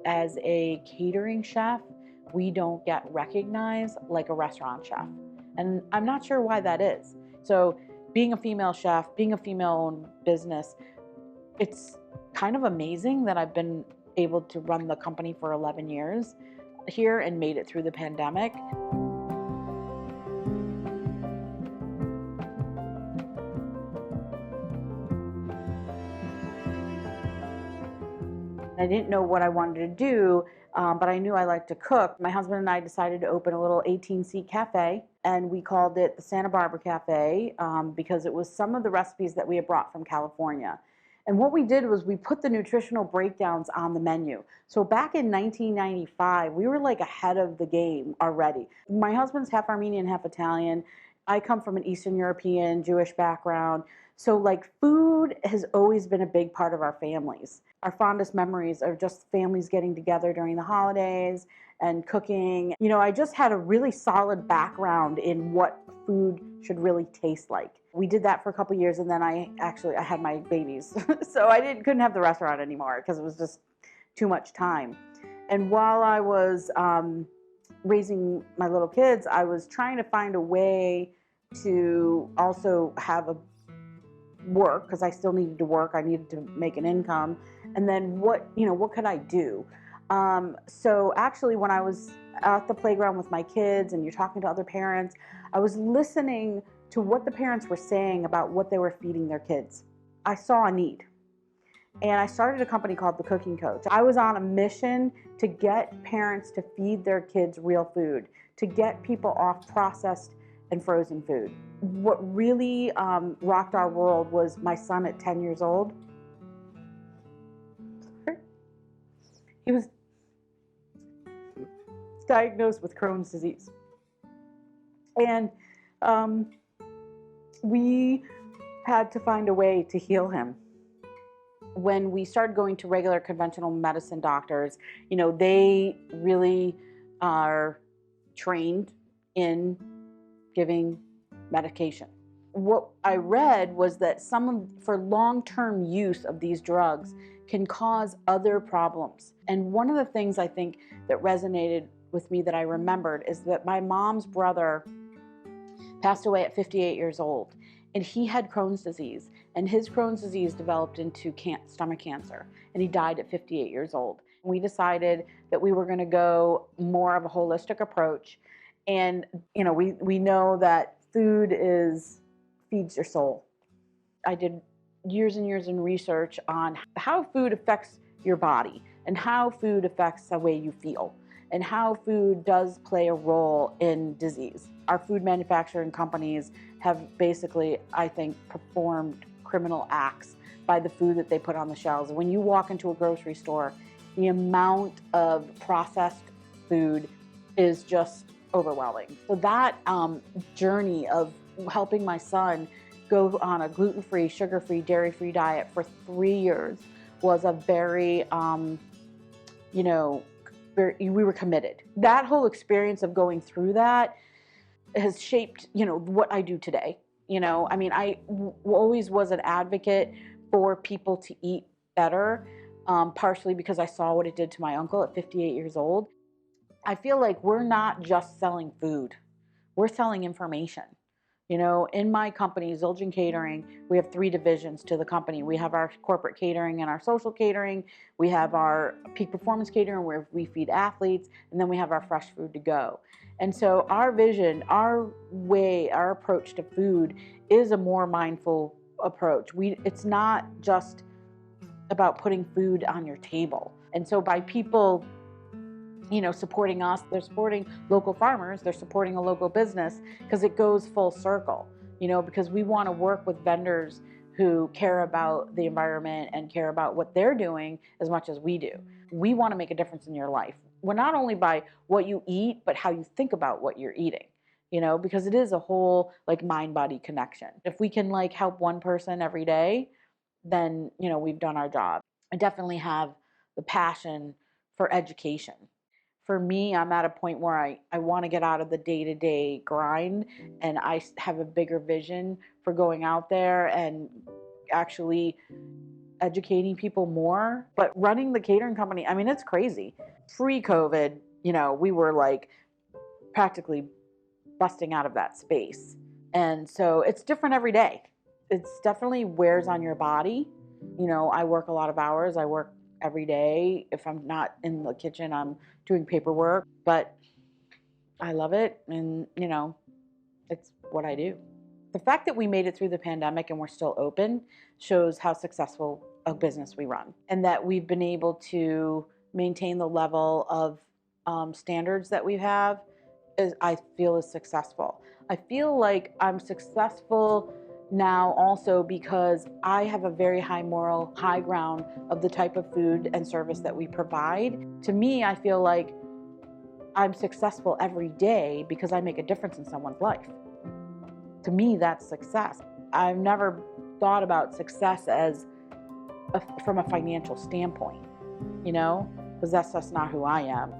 as a catering chef, we don't get recognized like a restaurant chef. And I'm not sure why that is. So being a female chef, being a female-owned business, it's kind of amazing that I've been able to run the company for 11 years here and made it through the pandemic. I didn't know what I wanted to do, but I knew I liked to cook. My husband and I decided to open a little 18-seat cafe, and we called it the Santa Barbara Cafe because it was some of the recipes that we had brought from California. And what we did was we put the nutritional breakdowns on the menu. So back in 1995, we were like ahead of the game already. My husband's half Armenian, half Italian. I come from an Eastern European, Jewish background. So like food has always been a big part of our families. Our fondest memories are just families getting together during the holidays and cooking. You know, I just had a really solid background in what food should really taste like. We did that for a couple of years, and then I had my babies. So I couldn't have the restaurant anymore because it was just too much time. And while I was raising my little kids, I was trying to find a way to also have a work, because I still needed to work. I needed to make an income. And then what could I do? So actually, when I was at the playground with my kids and you're talking to other parents, I was listening to what the parents were saying about what they were feeding their kids. I saw a need. And I started a company called The Cooking Coach. I was on a mission to get parents to feed their kids real food, to get people off processed and frozen food. What really rocked our world was my son at 10 years old. He was diagnosed with Crohn's disease. And we had to find a way to heal him. When we started going to regular conventional medicine doctors, you know, they really are trained in giving medication. What I read was that for long-term use of these drugs can cause other problems. And one of the things I think that resonated with me that I remembered is that my mom's brother passed away at 58 years old, and he had Crohn's disease, and his Crohn's disease developed into stomach cancer, and he died at 58 years old. We decided that we were going to go more of a holistic approach. And you know, we know that food feeds your soul. I did years and years in research on how food affects your body and how food affects the way you feel and how food does play a role in disease. Our food manufacturing companies have basically, I think, performed criminal acts by the food that they put on the shelves. When you walk into a grocery store, the amount of processed food is just overwhelming. So that journey of helping my son go on a gluten-free, sugar-free, dairy-free diet for 3 years was a very, we were committed. That whole experience of going through that has shaped, what I do today. I mean, I always was an advocate for people to eat better, partially because I saw what it did to my uncle at 58 years old. I feel like we're not just selling food, we're selling information. In my company, Zildjian Catering, we have 3 divisions to the company. We have our corporate catering and our social catering. We have our peak performance catering where we feed athletes, and then we have our fresh food to go. And so our vision, our way, our approach to food is a more mindful approach. It's not just about putting food on your table. And so by people supporting us, they're supporting local farmers, they're supporting a local business, because it goes full circle, because we want to work with vendors who care about the environment and care about what they're doing as much as we do. We want to make a difference in your life. Well, not only by what you eat, but how you think about what you're eating, because it is a whole mind-body connection. If we can help one person every day, then, we've done our job. I definitely have the passion for education. For me, I'm at a point where I want to get out of the day-to-day grind, and I have a bigger vision for going out there and actually educating people more. But running the catering company, I mean, it's crazy. Pre-COVID, we were like practically busting out of that space. And so it's different every day. It's definitely wears on your body. I work a lot of hours. I work every day. If I'm not in the kitchen, I'm doing paperwork, but I love it. And, it's what I do. The fact that we made it through the pandemic and we're still open shows how successful a business we run, and that we've been able to maintain the level of standards that we have I feel is successful. I feel like I'm successful now also because I have a very high moral high ground of the type of food and service that we provide. To me, I feel like I'm successful every day because I make a difference in someone's life. To me, that's success. I've never thought about success as from a financial standpoint, because that's just not who I am.